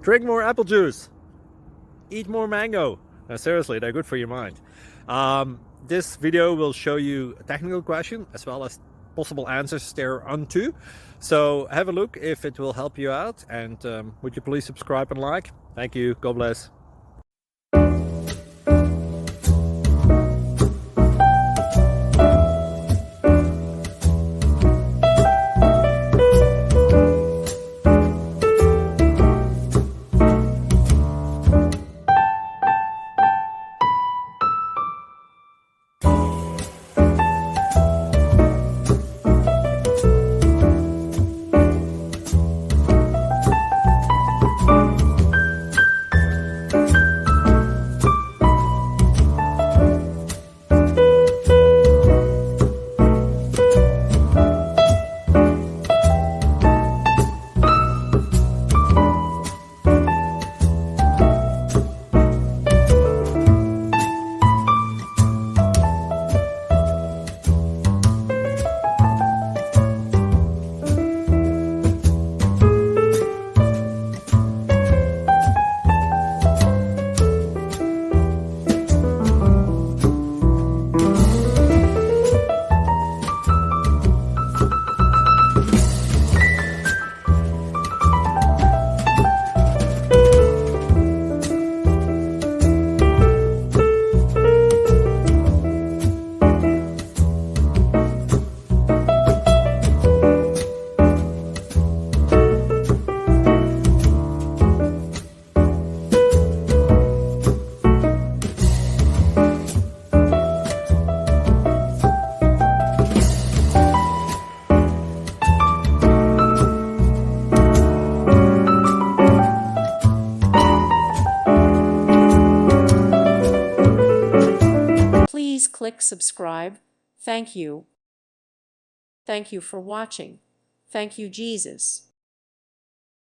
Drink more apple juice. Eat more mango. Seriously, they're good for your mind. This video will show you a technical question as well as possible answers thereunto. So have a look if it will help you out, and would you please subscribe and like? Thank you. God bless. Please click subscribe. Thank you. Thank you for watching. Thank you, Jesus.